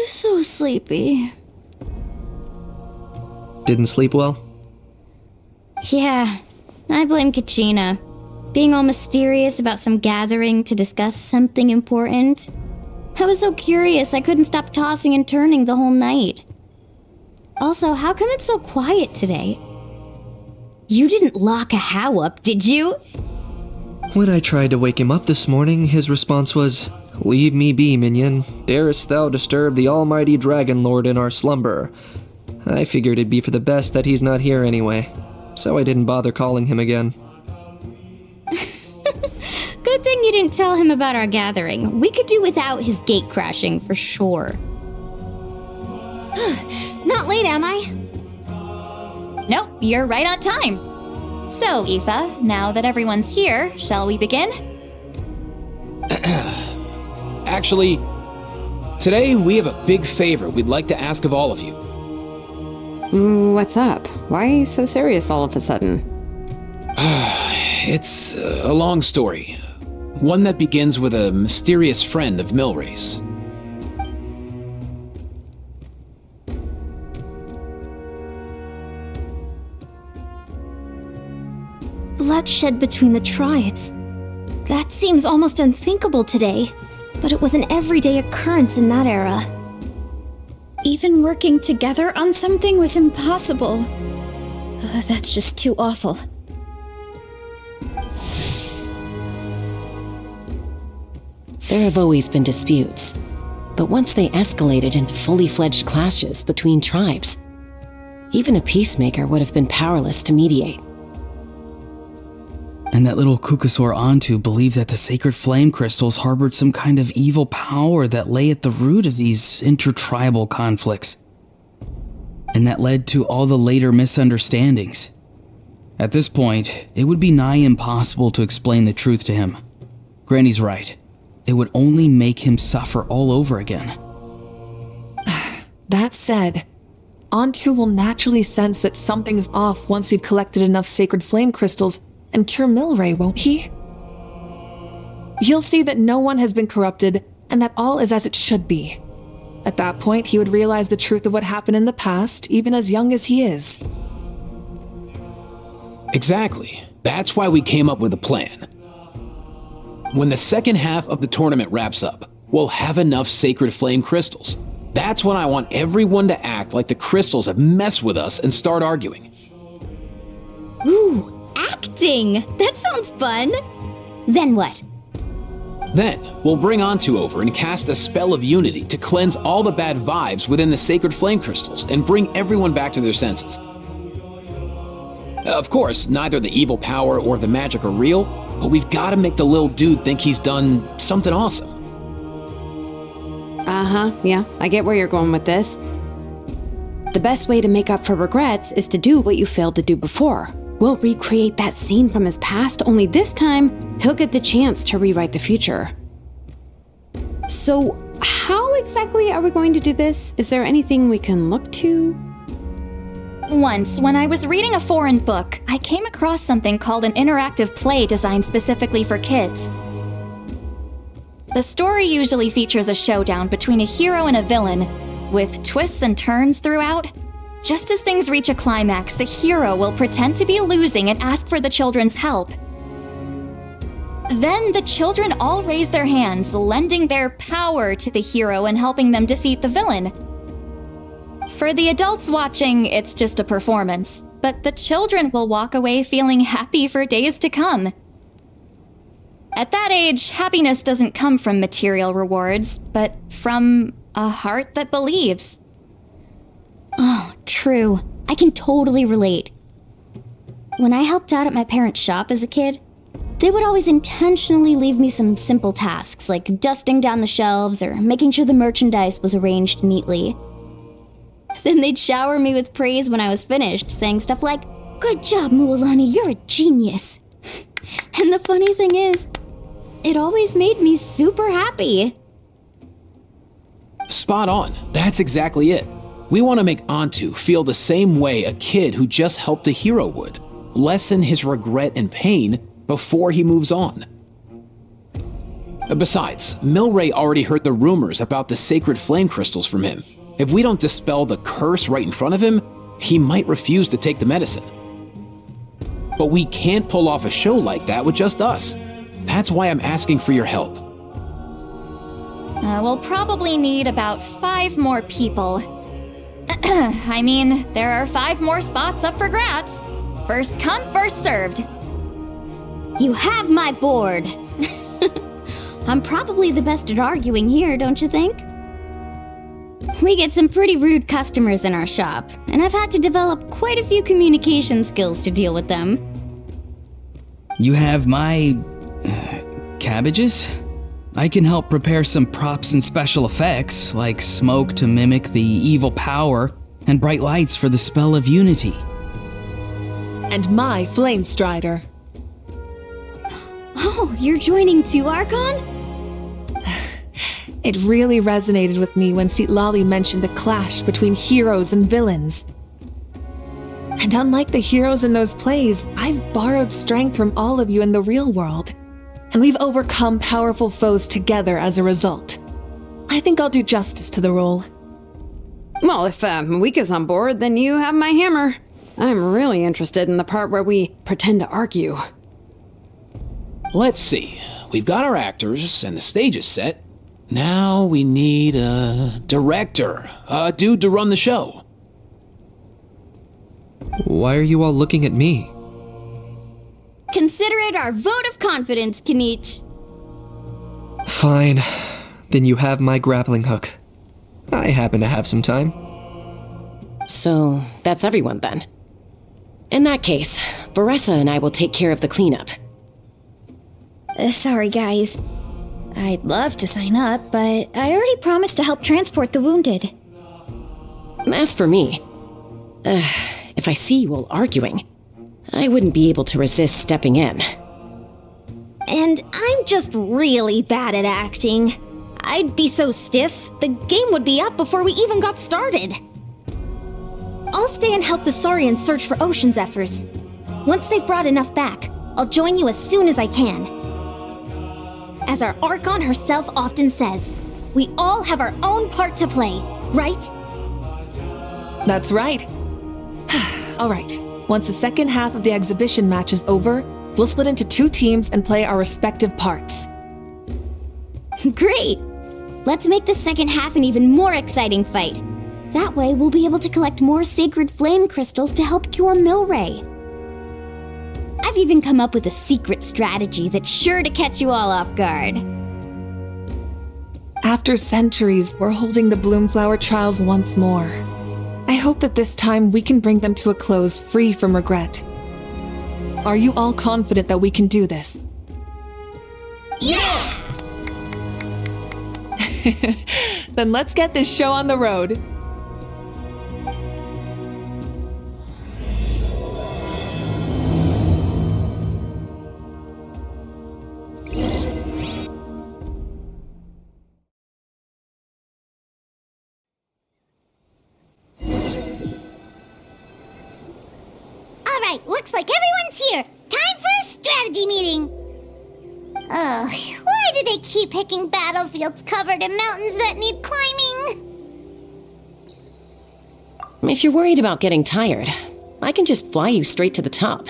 So sleepy. Didn't sleep well? Yeah, I blame Kachina. Being all mysterious about some gathering to discuss something important. I was so curious I couldn't stop tossing and turning the whole night. Also, how come it's so quiet today? You didn't lock a How up, did you? When I tried to wake him up this morning, his response was, "Leave me be, minion. Darest thou disturb the almighty Dragon Lord in our slumber?" I figured it'd be for the best that he's not here anyway, so I didn't bother calling him again. Good thing you didn't tell him about our gathering. We could do without his gate crashing for sure. Not late, am I? Nope, you're right on time. So, Aoife, now that everyone's here, shall we begin? Actually, today we have a big favor we'd like to ask of all of you. What's up? Why so serious all of a sudden? It's a long story. One that begins with a mysterious friend of Milray's. Bloodshed between the tribes. That seems almost unthinkable today, but it was an everyday occurrence in that era. Even working together on something was impossible. That's just too awful. There have always been disputes, but once they escalated into fully fledged clashes between tribes, even a peacemaker would have been powerless to mediate. And that little Kukasaur Antu believed that the sacred flame crystals harbored some kind of evil power that lay at the root of these intertribal conflicts. And that led to all the later misunderstandings. At this point, it would be nigh impossible to explain the truth to him. Granny's right. It would only make him suffer all over again. That said, Antu will naturally sense that something's off once you've collected enough sacred flame crystals and cure Milray, won't he? He'll see that no one has been corrupted and that all is as it should be. At that point, he would realize the truth of what happened in the past, even as young as he is. Exactly. That's why we came up with a plan. When the second half of the tournament wraps up, we'll have enough sacred flame crystals. That's when I want everyone to act like the crystals have messed with us and start arguing. Ooh, acting! That sounds fun! Then what? Then, we'll bring Antu over and cast a spell of unity to cleanse all the bad vibes within the sacred flame crystals and bring everyone back to their senses. Of course, neither the evil power or the magic are real, but we've got to make the little dude think he's done something awesome. Yeah, I get where you're going with this. The best way to make up for regrets is to do what you failed to do before. We'll recreate that scene from his past, only this time, he'll get the chance to rewrite the future. So, how exactly are we going to do this? Is there anything we can look to? Once, when I was reading a foreign book, I came across something called an interactive play designed specifically for kids. The story usually features a showdown between a hero and a villain, with twists and turns throughout. Just as things reach a climax, the hero will pretend to be losing and ask for the children's help. Then the children all raise their hands, lending their power to the hero and helping them defeat the villain. For the adults watching, it's just a performance, but the children will walk away feeling happy for days to come. At that age, happiness doesn't come from material rewards, but from a heart that believes. Oh, true. I can totally relate. When I helped out at my parents' shop as a kid, they would always intentionally leave me some simple tasks like dusting down the shelves or making sure the merchandise was arranged neatly. Then they'd shower me with praise when I was finished, saying stuff like, "Good job, Mualani, you're a genius." And the funny thing is, it always made me super happy. Spot on. That's exactly it. We want to make Antu feel the same way a kid who just helped a hero would. Lessen his regret and pain before he moves on. Besides, Milray already heard the rumors about the sacred flame crystals from him. If we don't dispel the curse right in front of him, he might refuse to take the medicine. But we can't pull off a show like that with just us. That's why I'm asking for your help. We'll probably need about 5 more people. I mean, there are 5 more spots up for grabs. First come, first served. You have my board. I'm probably the best at arguing here, don't you think? We get some pretty rude customers in our shop, and I've had to develop quite a few communication skills to deal with them. You have my... cabbages? I can help prepare some props and special effects, like smoke to mimic the evil power, and bright lights for the spell of unity. And my Flame Strider. Oh, you're joining too, Archon? It really resonated with me when Citlali mentioned a clash between heroes and villains. And unlike the heroes in those plays, I've borrowed strength from all of you in the real world. And we've overcome powerful foes together as a result. I think I'll do justice to the role. Well, if Mawika's on board, then you have my hammer. I'm really interested in the part where we pretend to argue. Let's see. We've got our actors and the stage is set. Now we need a director, a dude to run the show. Why are you all looking at me? Consider it our vote of confidence, Kanich. Fine. Then you have my grappling hook. I happen to have some time. So, that's everyone then. In that case, Varessa and I will take care of the cleanup. Sorry, guys. I'd love to sign up, but I already promised to help transport the wounded. As for me, if I see you all arguing, I wouldn't be able to resist stepping in. And I'm just really bad at acting. I'd be so stiff, the game would be up before we even got started. I'll stay and help the Saurians search for Ocean Zephyrs. Once they've brought enough back, I'll join you as soon as I can. As our Archon herself often says, we all have our own part to play, right? That's right. All right. Once the second half of the exhibition match is over, we'll split into 2 teams and play our respective parts. Great! Let's make the second half an even more exciting fight. That way, we'll be able to collect more sacred flame crystals to help cure Milray. I've even come up with a secret strategy that's sure to catch you all off guard. After centuries, we're holding the Bloomflower trials once more. I hope that this time we can bring them to a close free from regret. Are you all confident that we can do this? Yeah! Then let's get this show on the road. Alright, looks like everyone's here. Time for a strategy meeting. Ugh, why do they keep picking battlefields covered in mountains that need climbing? If you're worried about getting tired, I can just fly you straight to the top.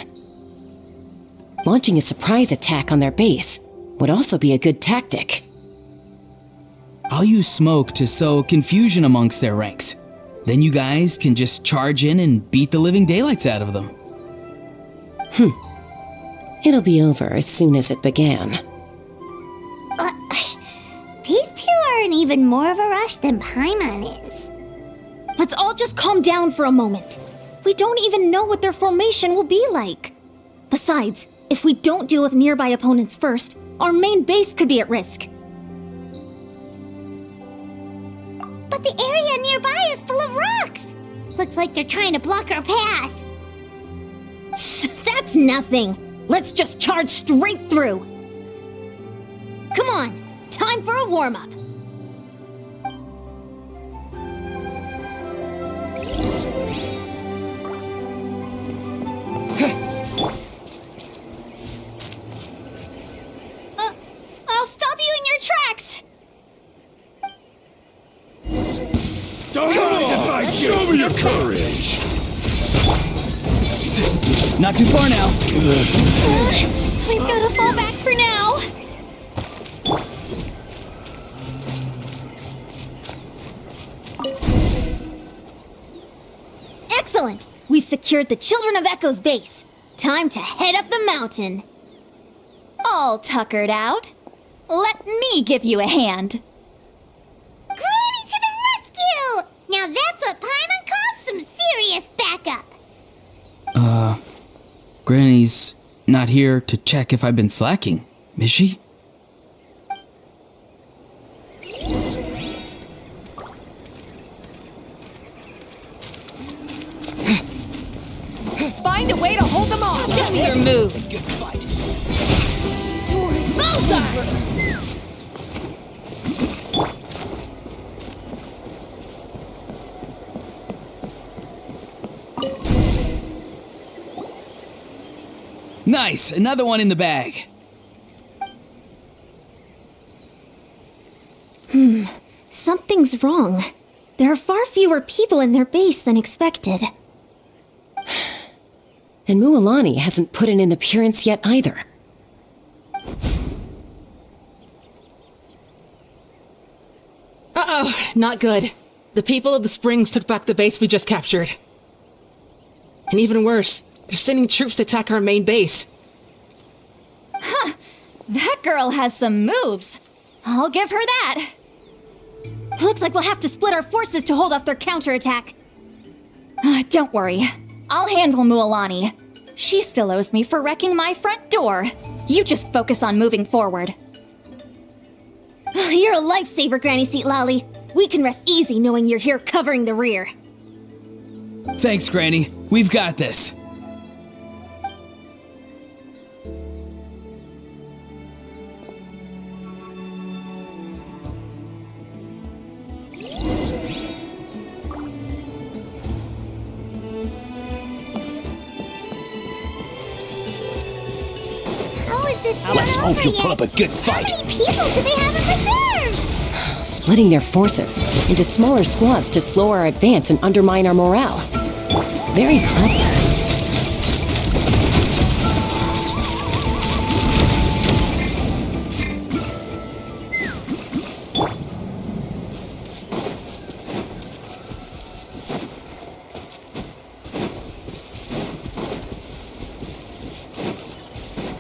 Launching a surprise attack on their base would also be a good tactic. I'll use smoke to sow confusion amongst their ranks. Then you guys can just charge in and beat the living daylights out of them. It'll be over as soon as it began. These 2 are in even more of a rush than Paimon is. Let's all just calm down for a moment. We don't even know what their formation will be like. Besides, if we don't deal with nearby opponents first, our main base could be at risk. But the area nearby is full of rocks. Looks like they're trying to block our path. That's nothing. Let's just charge straight through. Come on, time for a warm-up. I'll stop you in your tracks! Show me your courage! Not too far now. We've gotta fall back for now. Excellent! We've secured the Children of Echo's base. Time to head up the mountain. All tuckered out. Let me give you a hand. Granny to the rescue! Now that's what Paimon calls some serious backup. Granny's not here to check if I've been slacking, is she? Find a way to hold them off. Show me your moves. Nice! Another one in the bag. Something's wrong. There are far fewer people in their base than expected. And Mualani hasn't put in an appearance yet either. Uh-oh, not good. The people of the Springs took back the base we just captured. And even worse, they're sending troops to attack our main base. That girl has some moves. I'll give her that. Looks like we'll have to split our forces to hold off their counterattack. Don't worry. I'll handle Mualani. She still owes me for wrecking my front door. You just focus on moving forward. You're a lifesaver, Granny Seat Lolly. We can rest easy knowing you're here covering the rear. Thanks, Granny. We've got this. How is this Let's not hope over you yet? put up a good How fight. many people do they have in reserve? Splitting their forces into smaller squads to slow our advance and undermine our morale. Very clever.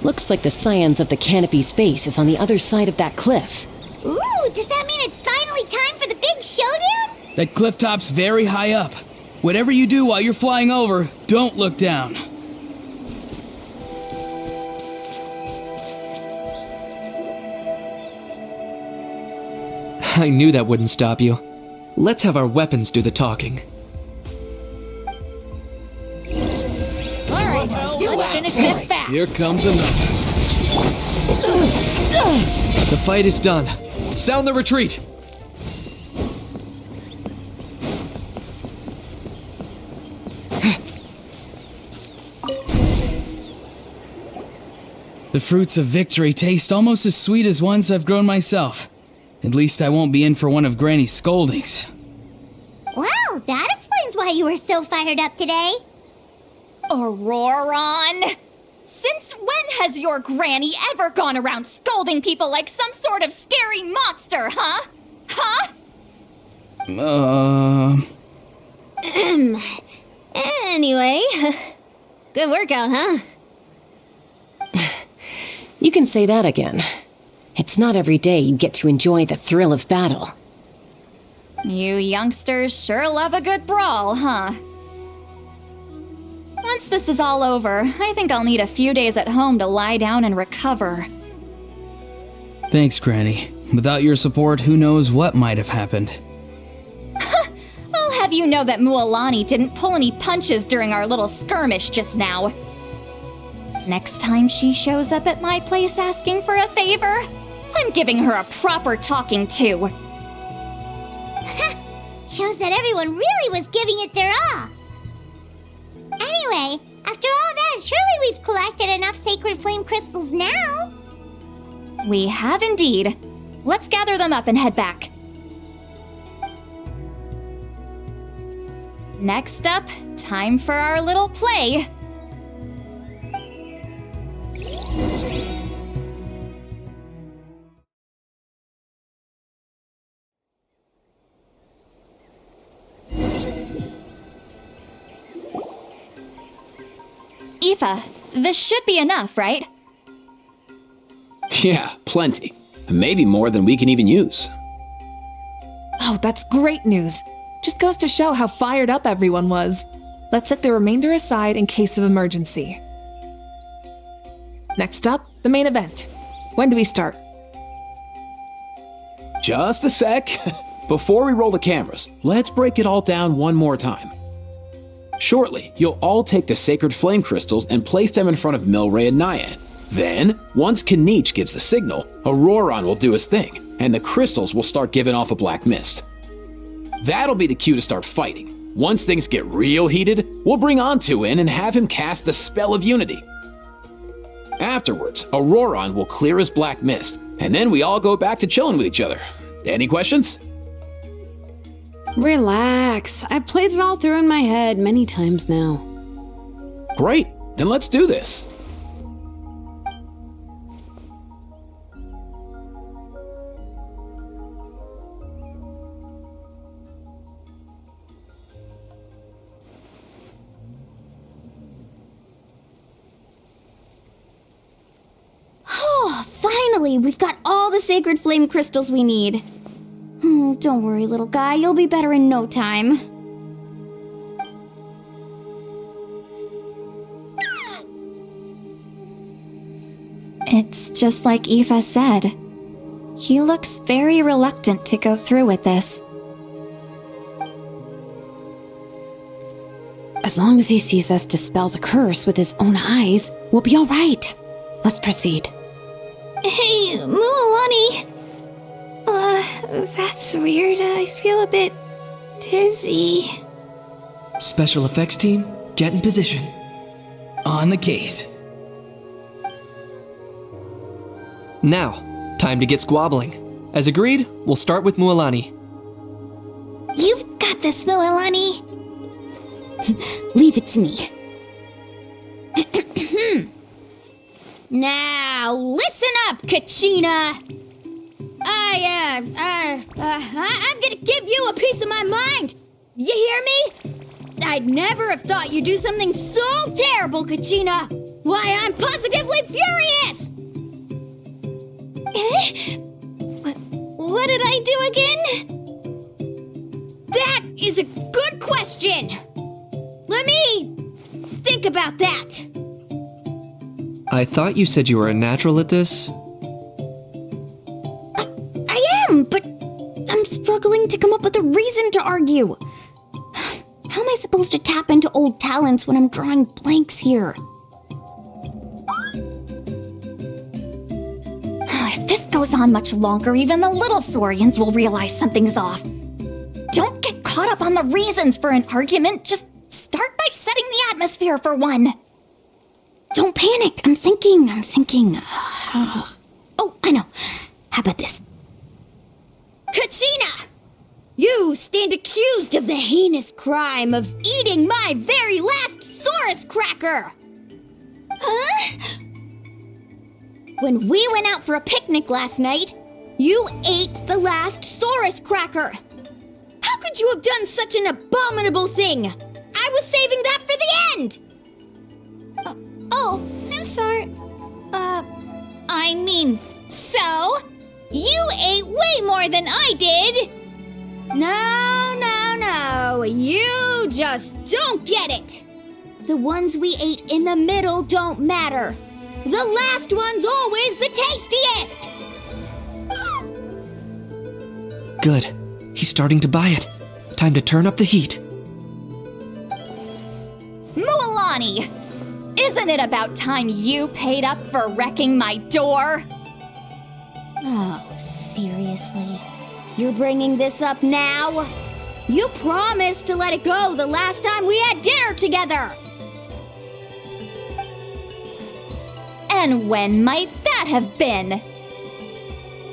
Looks like the Scions of the Canopy's base is on the other side of that cliff. Ooh, does that mean it's finally time for the big showdown? That cliff top's very high up. Whatever you do while you're flying over, don't look down. I knew that wouldn't stop you. Let's have our weapons do the talking. Alright, let's finish this fast. Here comes another. The fight is done. Sound the retreat! The fruits of victory taste almost as sweet as ones I've grown myself. At least I won't be in for one of Granny's scoldings. Well, that explains why you were so fired up today. Auroron! Since when has your granny ever gone around scolding people like some sort of scary monster, huh? Huh? Anyway, good workout, huh? You can say that again. It's not every day you get to enjoy the thrill of battle. You youngsters sure love a good brawl, huh? Once this is all over, I think I'll need a few days at home to lie down and recover. Thanks, Granny. Without your support, who knows what might have happened. I'll have you know that Mualani didn't pull any punches during our little skirmish just now. Next time she shows up at my place asking for a favor, I'm giving her a proper talking to. Shows that everyone really was giving it their all. Anyway, after all that, surely we've collected enough sacred flame crystals now. We have indeed. Let's gather them up and head back. Next up, time for our little play. Aoife, this should be enough, right? Yeah, plenty. Maybe more than we can even use. Oh, that's great news. Just goes to show how fired up everyone was. Let's set the remainder aside in case of emergency. Next up, the main event. When do we start? Just a sec. Before we roll the cameras, let's break it all down one more time. Shortly, you'll all take the sacred flame crystals and place them in front of Milray and Nyan. Then, once Kanich gives the signal, Auroron will do his thing, and the crystals will start giving off a black mist. That'll be the cue to start fighting. Once things get real heated, we'll bring Antu in and have him cast the Spell of Unity. Afterwards, Auroron will clear his black mist, and then we all go back to chilling with each other. Any questions? Relax. I've played it all through in my head many times now. Great, then let's do this. Oh, finally! We've got all the sacred flame crystals we need. Don't worry, little guy. You'll be better in no time. It's just like Aoife said. He looks very reluctant to go through with this. As long as he sees us dispel the curse with his own eyes, we'll be all right. Let's proceed. Hey, Mualani! That's weird. I feel a bit dizzy. Special effects team, get in position. On the case. Now, time to get squabbling. As agreed, we'll start with Mualani. You've got this, Mualani. Leave it to me. Now, listen up, Kachina! I'm gonna give you a piece of my mind! You hear me? I'd never have thought you'd do something so terrible, Kachina! Why, I'm positively furious! What did I do again? That is a good question! Let me think about that. I thought you said you were a natural at this. I am, but I'm struggling to come up with a reason to argue. How am I supposed to tap into old talents when I'm drawing blanks here? If this goes on much longer, even the little Saurians will realize something's off. Don't get caught up on the reasons for an argument. Just start by setting the atmosphere for one. Don't panic. I'm thinking. Oh, I know. How about this? Kachina! You stand accused of the heinous crime of eating my very last Saurus cracker! Huh? When we went out for a picnic last night, you ate the last Saurus cracker! How could you have done such an abominable thing? I was saving that for the end! Oh, I'm sorry. I mean, so? You ate way more than I did! No, you just don't get it! The ones we ate in the middle don't matter. The last one's always the tastiest! Good. He's starting to buy it. Time to turn up the heat. Mualani! Isn't it about time you paid up for wrecking my door? Oh, seriously? You're bringing this up now? You promised to let it go the last time we had dinner together! And when might that have been?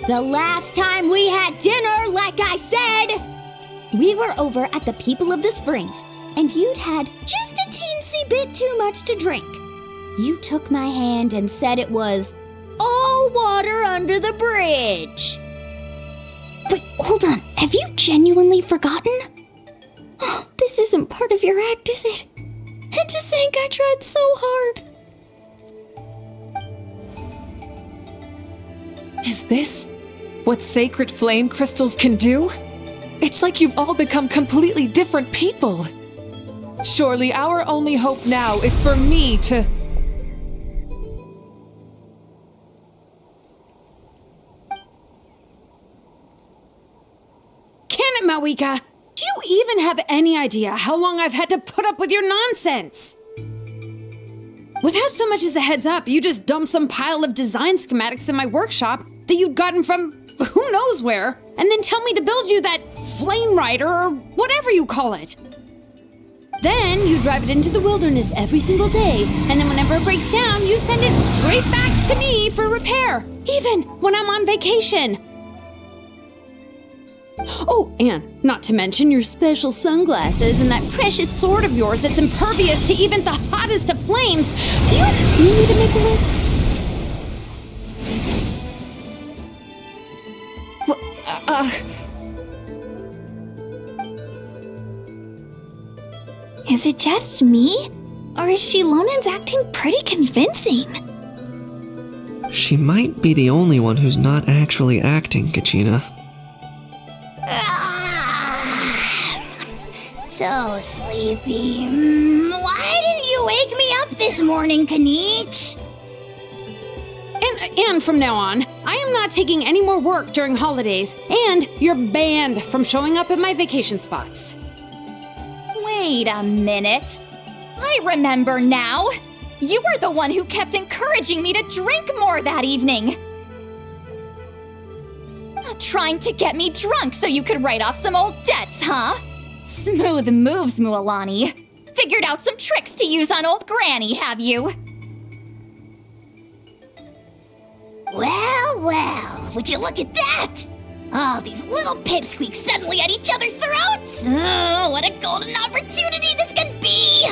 The last time we had dinner, like I said! We were over at the People of the Springs, and you'd had just a teensy bit too much to drink. You took my hand and said it was all water under the bridge. Wait, hold on. Have you genuinely forgotten? Oh, this isn't part of your act, is it? And to think I tried so hard. Is this what sacred flame crystals can do? It's like you've all become completely different people. Surely our only hope now is for me to... Can it, Mawika? Do you even have any idea how long I've had to put up with your nonsense? Without so much as a heads up, you just dumped some pile of design schematics in my workshop that you'd gotten from who knows where, and then tell me to build you that flame rider or whatever you call it. Then you drive it into the wilderness every single day, and then whenever it breaks down, you send it straight back to me for repair, even when I'm on vacation. Oh, and not to mention your special sunglasses and that precious sword of yours that's impervious to even the hottest of flames. Do you need me to make a list? Is it just me? Or is Shilonen's acting pretty convincing? She might be the only one who's not actually acting, Kachina. So sleepy. Why didn't you wake me up this morning, Kanich? And from now on, I am not taking any more work during holidays, and you're banned from showing up at my vacation spots. Wait a minute. I remember now. You were the one who kept encouraging me to drink more that evening. Trying to get me drunk so you could write off some old debts, huh? Smooth moves, Mualani. Figured out some tricks to use on old Granny, have you? Well, would you look at that? Oh, these little pipsqueaks suddenly at each other's throats! Oh, what a golden opportunity this could be!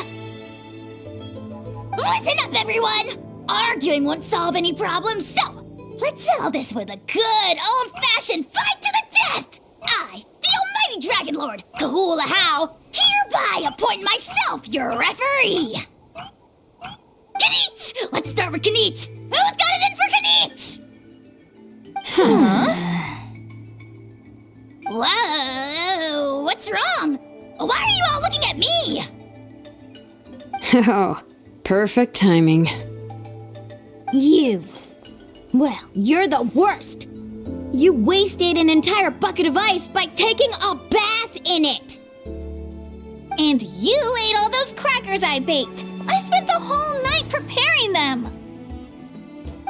Listen up, everyone! Arguing won't solve any problems, so let's settle this with a good old-fashioned fight to the death! I, the almighty Dragon Lord, Kahula How, hereby appoint myself your referee! Kanich! Let's start with Kanich! Who's got it in for Kanich? Whoa, what's wrong? Why are you all looking at me? Oh, perfect timing. You. Well, you're the worst. You wasted an entire bucket of ice by taking a bath in it. And you ate all those crackers I baked. I spent the whole night preparing them.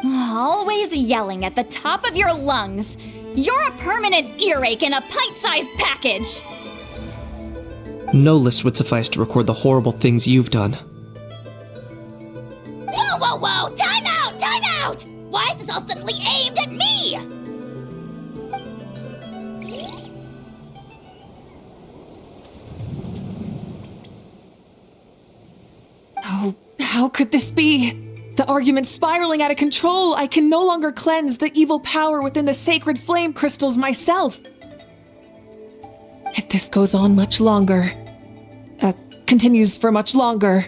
Always yelling at the top of your lungs. You're a permanent earache in a pint-sized package. No list would suffice to record the horrible things you've done. Whoa! Time out! Time out! Why is this all suddenly aimed at me? Oh, how could this be? The argument's spiraling out of control. I can no longer cleanse the evil power within the sacred flame crystals myself. If this goes on much longer, continues for much longer.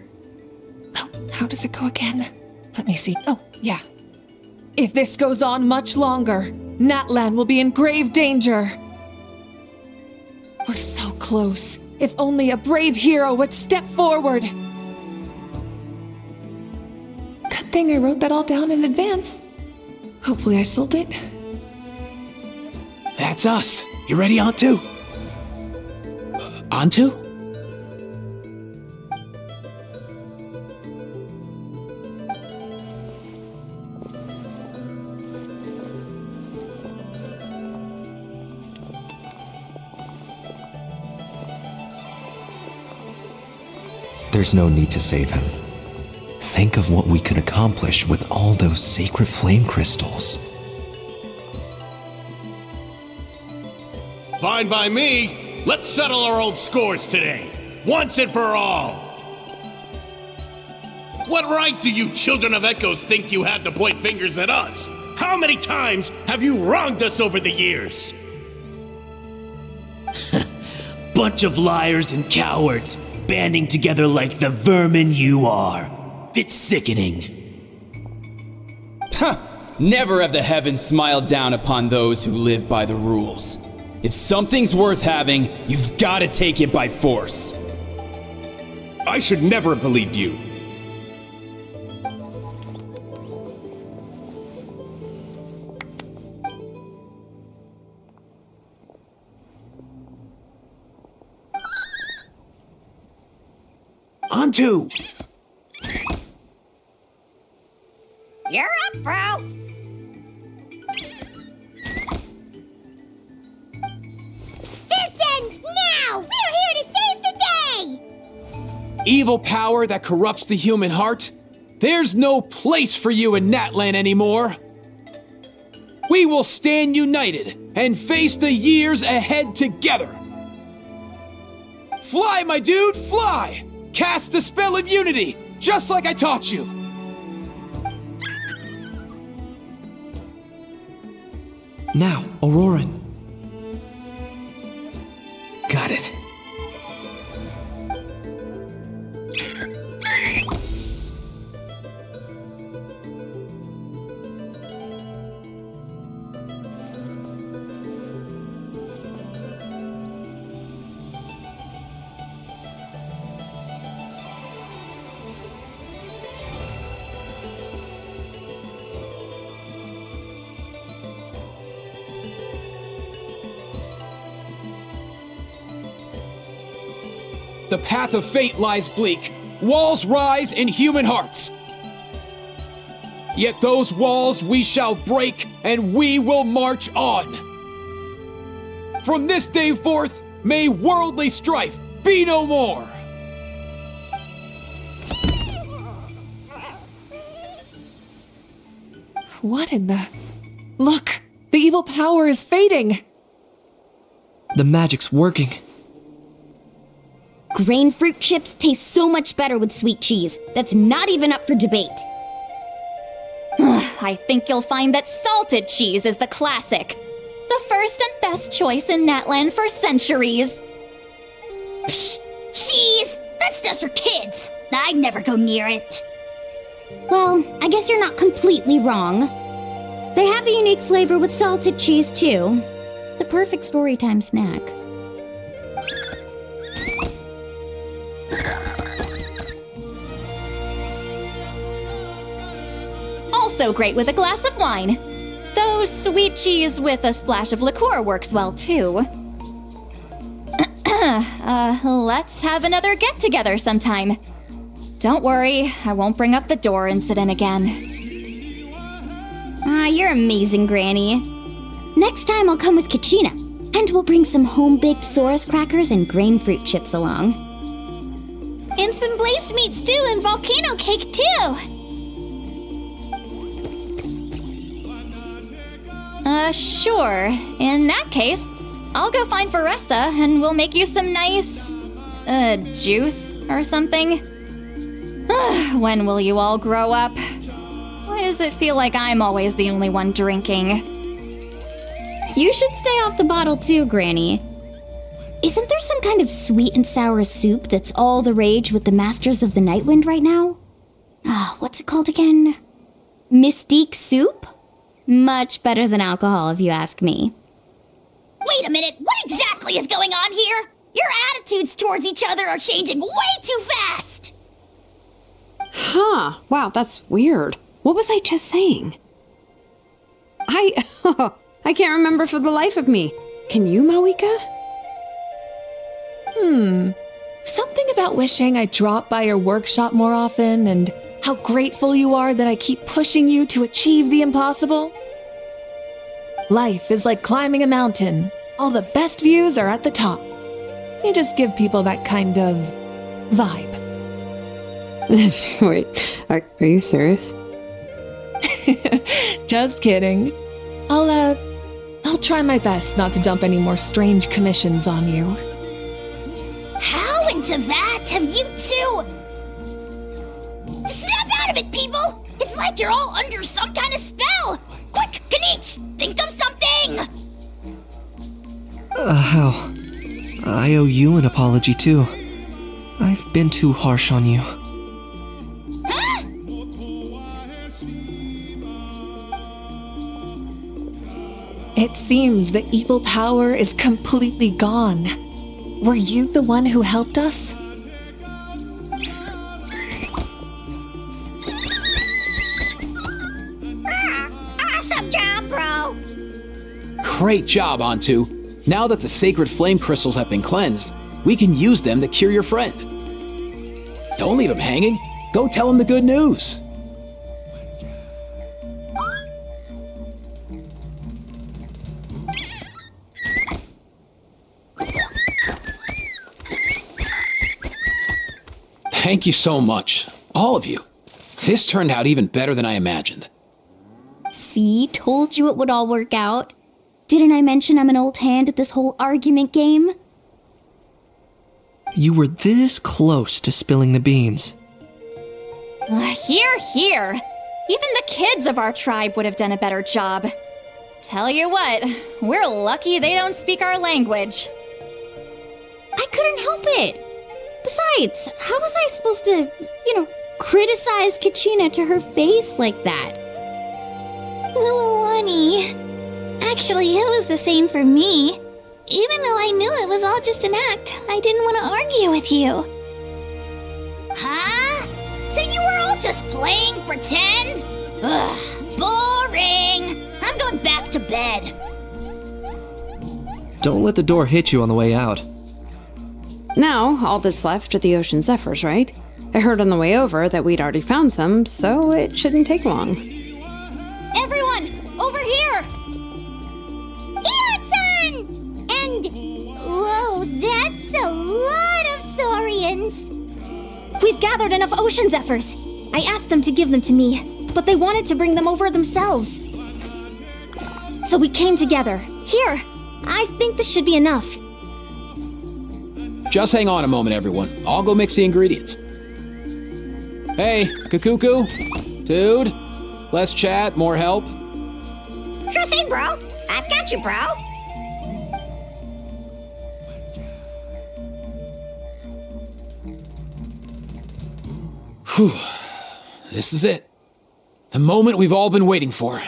Oh, how does it go again? Let me see. Oh, yeah. If this goes on much longer, Natlan will be in grave danger. We're so close. If only a brave hero would step forward. Good thing I wrote that all down in advance. Hopefully I sold it. That's us. You ready, Antu? Antu? There's no need to save him. Think of what we could accomplish with all those sacred flame crystals. Fine by me. Let's settle our old scores today, once and for all. What right do you children of Echoes think you have to point fingers at us? How many times have you wronged us over the years? Bunch of liars and cowards, banding together like the vermin you are. It's sickening. Never have the heavens smiled down upon those who live by the rules. If something's worth having, you've got to take it by force. I should never have believed you. On to! You're up, bro. This ends now! We're here to save the day! Evil power that corrupts the human heart? There's no place for you in Natlan anymore! We will stand united and face the years ahead together! Fly, my dude, fly! Cast the spell of unity, just like I taught you! Now, Auroran. Got it. The path of fate lies bleak. Walls rise in human hearts. Yet those walls we shall break, and we will march on. From this day forth, may worldly strife be no more. What in the... Look! The evil power is fading! The magic's working. Grain fruit chips taste so much better with sweet cheese. That's not even up for debate. I think you'll find that salted cheese is the classic. The first and best choice in Natlan for centuries. Psh, cheese! That stuff's for kids. I'd never go near it. Well, I guess you're not completely wrong. They have a unique flavor with salted cheese, too. The perfect storytime snack. Also great with a glass of wine. Though sweet cheese with a splash of liqueur works well, too. Let's have another get-together sometime. Don't worry, I won't bring up the door incident again. You're amazing, Granny. Next time I'll come with Kachina, and we'll bring some home-baked Saurus crackers and grain fruit chips along. And some blazed meat stew and volcano cake, too! Sure. In that case, I'll go find Varessa and we'll make you some nice, juice or something. When will you all grow up? Why does it feel like I'm always the only one drinking? You should stay off the bottle too, Granny. Isn't there some kind of sweet and sour soup that's all the rage with the Masters of the Nightwind right now? What's it called again? Mystique soup? Much better than alcohol, if you ask me. Wait a minute, what exactly is going on here? Your attitudes towards each other are changing way too fast! Huh. Wow, that's weird. What was I just saying? I can't remember for the life of me. Can you, Mawika? Something about wishing I dropped by your workshop more often and how grateful you are that I keep pushing you to achieve the impossible. Life is like climbing a mountain. All the best views are at the top. You just give people that kind of vibe. Wait, are you serious? Just kidding. I'll try my best not to dump any more strange commissions on you. How into that have you two? Snap out of it, people! It's like you're all under some kind of spell! Quick, Kanich, think of something! How? I owe you an apology too. I've been too harsh on you. Huh? It seems the evil power is completely gone. Were you the one who helped us? Awesome job, bro! Great job, Antu. Now that the sacred flame crystals have been cleansed, we can use them to cure your friend. Don't leave him hanging. Go tell him the good news. Thank you so much, all of you. This turned out even better than I imagined. See, told you it would all work out. Didn't I mention I'm an old hand at this whole argument game? You were this close to spilling the beans. Hear, hear. Even the kids of our tribe would have done a better job. Tell you what, we're lucky they don't speak our language. I couldn't help it. Besides, how was I supposed to, criticize Kachina to her face like that? Lilani. Actually, it was the same for me. Even though I knew it was all just an act, I didn't want to argue with you. Huh? So you were all just playing pretend? Ugh, boring. I'm going back to bed. Don't let the door hit you on the way out. Now, all that's left are the ocean zephyrs, right? I heard on the way over that we'd already found some, so it shouldn't take long. Everyone, over here! Ian-san! And... whoa, that's a lot of saurians! We've gathered enough ocean zephyrs. I asked them to give them to me, but they wanted to bring them over themselves. So we came together. Here, I think this should be enough. Just hang on a moment, everyone. I'll go mix the ingredients. Hey, Kakuku? Dude? Less chat, more help? Sure thing, bro. I've got you, bro. Whew. This is it. The moment we've all been waiting for.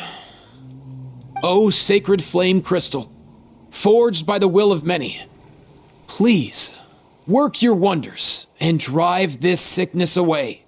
Oh, sacred flame crystal, forged by the will of many. Please, work your wonders and drive this sickness away.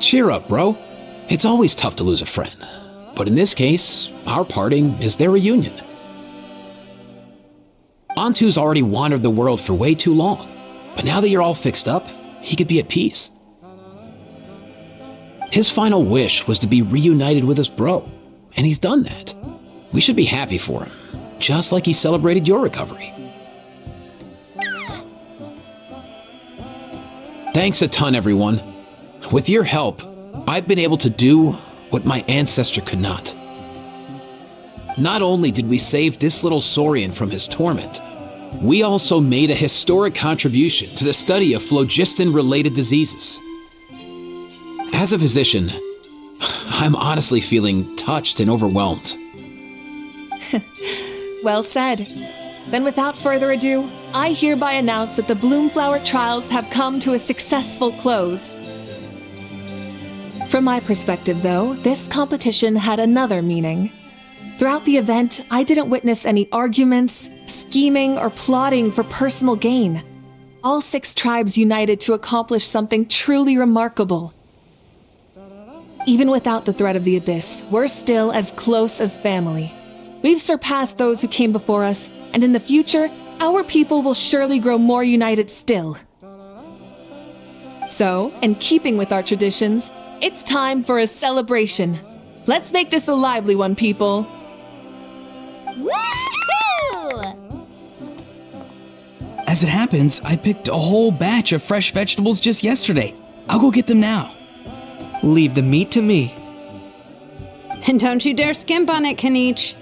Cheer up, bro. It's always tough to lose a friend. But in this case, our parting is their reunion. Antu's already wandered the world for way too long. But now that you're all fixed up, he could be at peace. His final wish was to be reunited with his bro, and he's done that. We should be happy for him, just like he celebrated your recovery. Thanks a ton, everyone. With your help, I've been able to do what my ancestor could not. Not only did we save this little Saurian from his torment, we also made a historic contribution to the study of phlogiston-related diseases. As a physician, I'm honestly feeling touched and overwhelmed. Well said. Then without further ado, I hereby announce that the Bloomflower trials have come to a successful close. From my perspective, though, this competition had another meaning. Throughout the event, I didn't witness any arguments, scheming, or plotting for personal gain. All 6 tribes united to accomplish something truly remarkable. Even without the threat of the Abyss, we're still as close as family. We've surpassed those who came before us, and in the future, our people will surely grow more united still. So, in keeping with our traditions, it's time for a celebration. Let's make this a lively one, people. Woohoo! As it happens, I picked a whole batch of fresh vegetables just yesterday. I'll go get them now. Leave the meat to me. And don't you dare skimp on it, Kaniche.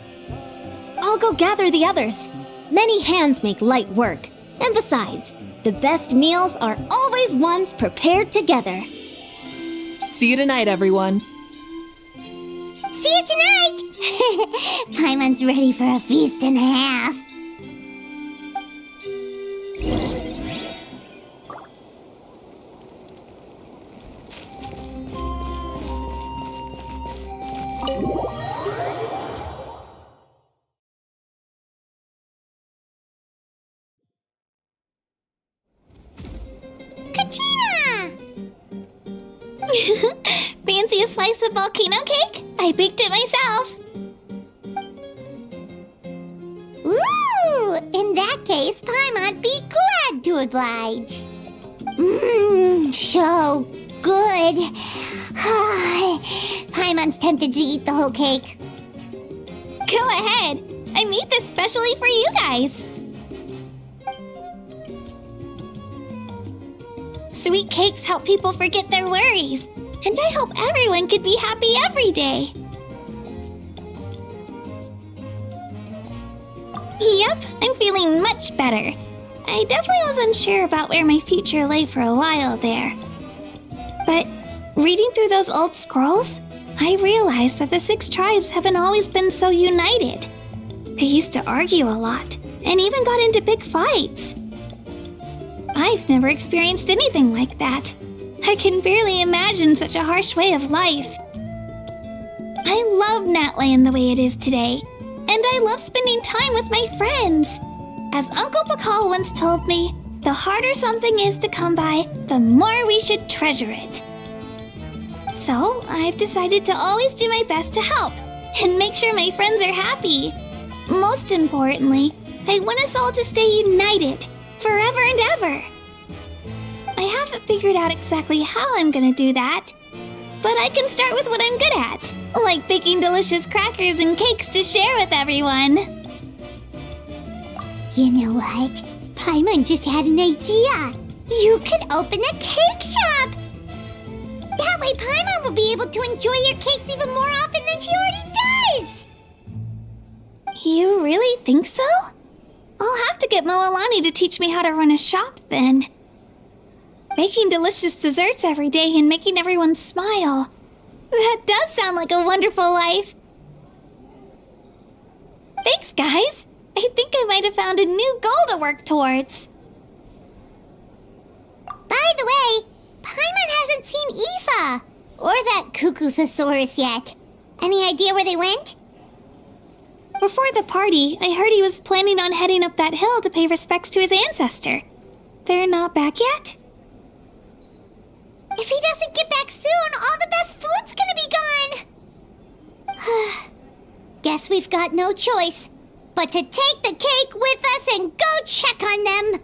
I'll go gather the others. Many hands make light work. And besides, the best meals are always ones prepared together. See you tonight, everyone. See you tonight! Paimon's ready for a feast and a half. Kachina! Fancy a slice of volcano cake? I baked it myself. Ooh! In that case, Paimon'd be glad to oblige. So good. Paimon's tempted to eat the whole cake. Go ahead. I made this specially for you guys. Sweet cakes help people forget their worries, and I hope everyone could be happy every day. Yep, I'm feeling much better. I definitely was unsure about where my future lay for a while there. But reading through those old scrolls, I realized that the 6 tribes haven't always been so united. They used to argue a lot, and even got into big fights. I've never experienced anything like that. I can barely imagine such a harsh way of life. I love Natland the way it is today, and I love spending time with my friends. As Uncle Pakal once told me, the harder something is to come by, the more we should treasure it. So, I've decided to always do my best to help, and make sure my friends are happy. Most importantly, I want us all to stay united, forever and ever. I haven't figured out exactly how I'm gonna do that, but I can start with what I'm good at, like baking delicious crackers and cakes to share with everyone. You know what? Paimon just had an idea. You could open a cake shop. That way Paimon will be able to enjoy your cakes even more often than she already does. You really think so? I'll have to get Moalani to teach me how to run a shop then. Baking delicious desserts every day and making everyone smile. That does sound like a wonderful life. Thanks, guys. I think I might have found a new goal to work towards. By the way, Paimon hasn't seen Aoife or that Cuckoo-thosaurus yet. Any idea where they went? Before the party, I heard he was planning on heading up that hill to pay respects to his ancestor. They're not back yet? If he doesn't get back soon, guess we've got no choice but to take the cake with us and go check on them.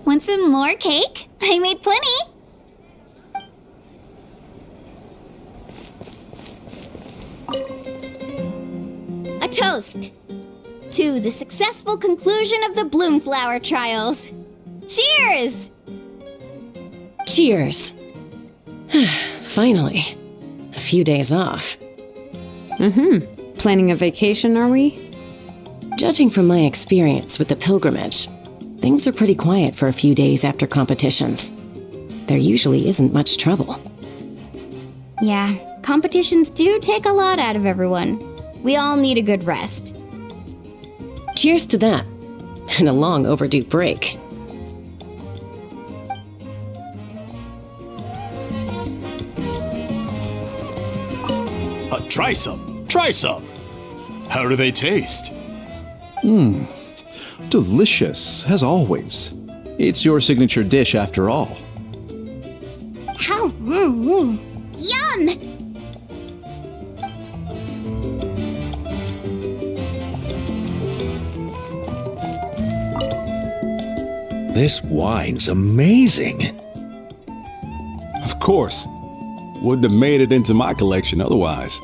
Want some more cake? I made plenty. A toast to the successful conclusion of the Bloomflower trials. Cheers! Cheers. Finally. A few days off. Planning a vacation, are we? Judging from my experience with the pilgrimage, things are pretty quiet for a few days after competitions. There usually isn't much trouble. Yeah, competitions do take a lot out of everyone. We all need a good rest. Cheers to that. And a long overdue break. Try some. Try some. How do they taste? Delicious, as always. It's your signature dish after all. How? Yum! This wine's amazing. Of course. Wouldn't have made it into my collection otherwise.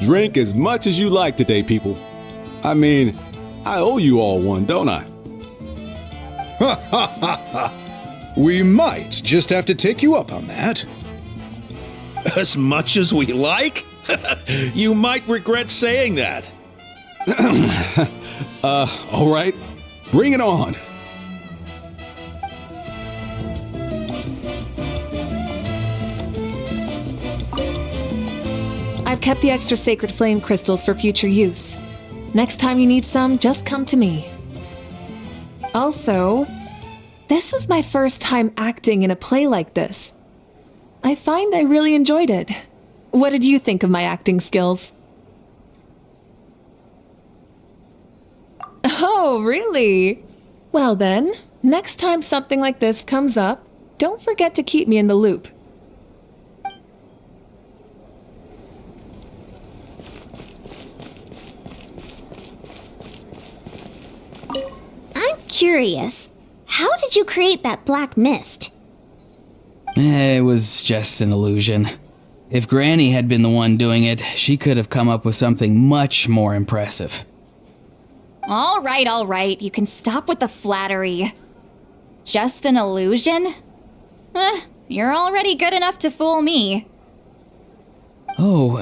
Drink as much as you like today, people. I mean, I owe you all one, don't I? Ha ha ha ha! We might just have to take you up on that. As much as we like? You might regret saying that. All right. Bring it on. I've kept the extra sacred flame crystals for future use. Next time you need some, just come to me. Also, this is my first time acting in a play like this. I find I really enjoyed it. What did you think of my acting skills? Oh, really? Well then, next time something like this comes up, don't forget to keep me in the loop. I'm curious. How did you create that black mist? It was just an illusion. If Granny had been the one doing it, she could have come up with something much more impressive. All right. You can stop with the flattery. Just an illusion? You're already good enough to fool me. Oh,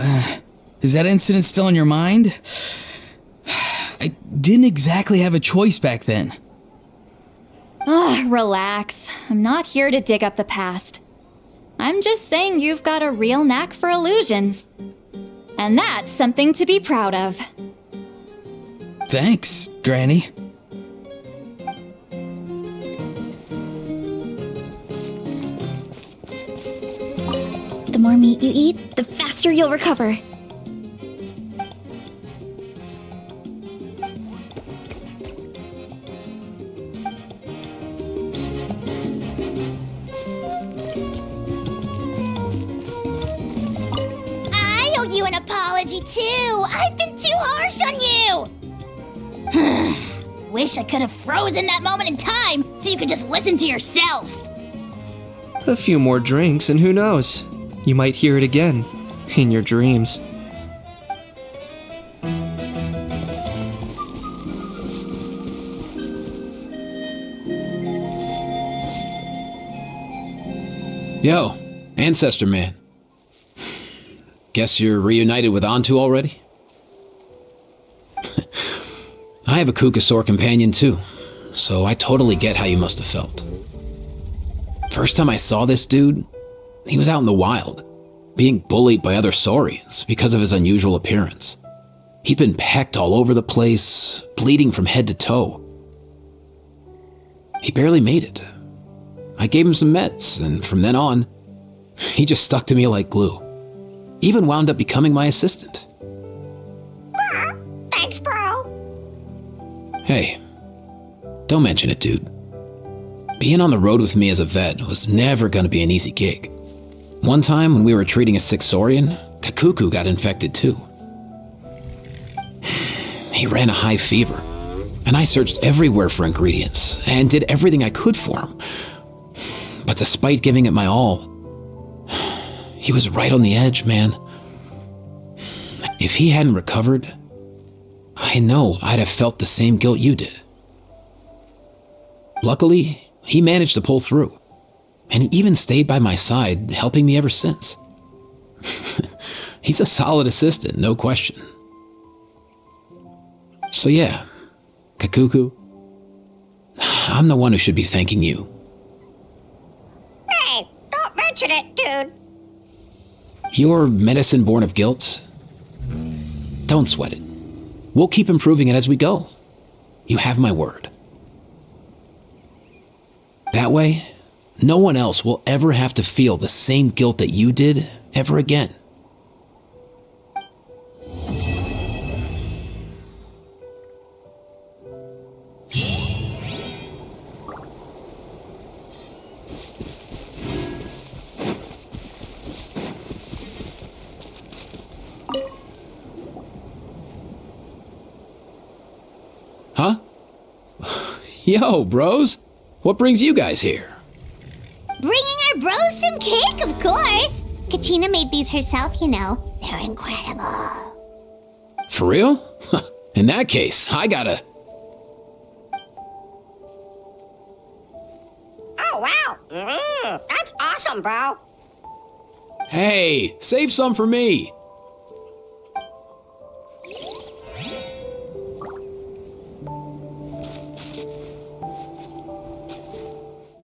is that incident still on your mind? I didn't exactly have a choice back then. Relax. I'm not here to dig up the past. I'm just saying you've got a real knack for illusions. And that's something to be proud of. Thanks, Granny. The more meat you eat, the faster you'll recover. I owe you an apology too. I've been too harsh on you. Wish I could have frozen that moment in time so you could just listen to yourself. A few more drinks, and who knows? You might hear it again in your dreams. Yo, Ancestor Man. Guess you're reunited with Antu already? I have a Kukasaur companion too, so I totally get how you must have felt. First time I saw this dude, he was out in the wild, being bullied by other saurians because of his unusual appearance. He'd been pecked all over the place, bleeding from head to toe. He barely made it. I gave him some meds, and from then on, he just stuck to me like glue. Even wound up becoming my assistant. Thanks, bro. Hey, don't mention it, dude. Being on the road with me as a vet was never gonna be an easy gig. One time when we were treating a sick Saurian, Kakuku got infected too. He ran a high fever, and I searched everywhere for ingredients and did everything I could for him. But despite giving it my all, he was right on the edge, man. If he hadn't recovered, I know I'd have felt the same guilt you did. Luckily, he managed to pull through, and he even stayed by my side, helping me ever since. He's a solid assistant, no question. So yeah, Kakuku, I'm the one who should be thanking you. Hey, don't mention it, dude. Your medicine born of guilt? Don't sweat it. We'll keep improving it as we go. You have my word. That way, no one else will ever have to feel the same guilt that you did ever again. Huh? Yo, bros. What brings you guys here? Bringing our bros some cake, of course. Kachina made these herself, you know. They're incredible. For real? In that case, I gotta... Oh, wow. That's awesome, bro. Hey, save some for me.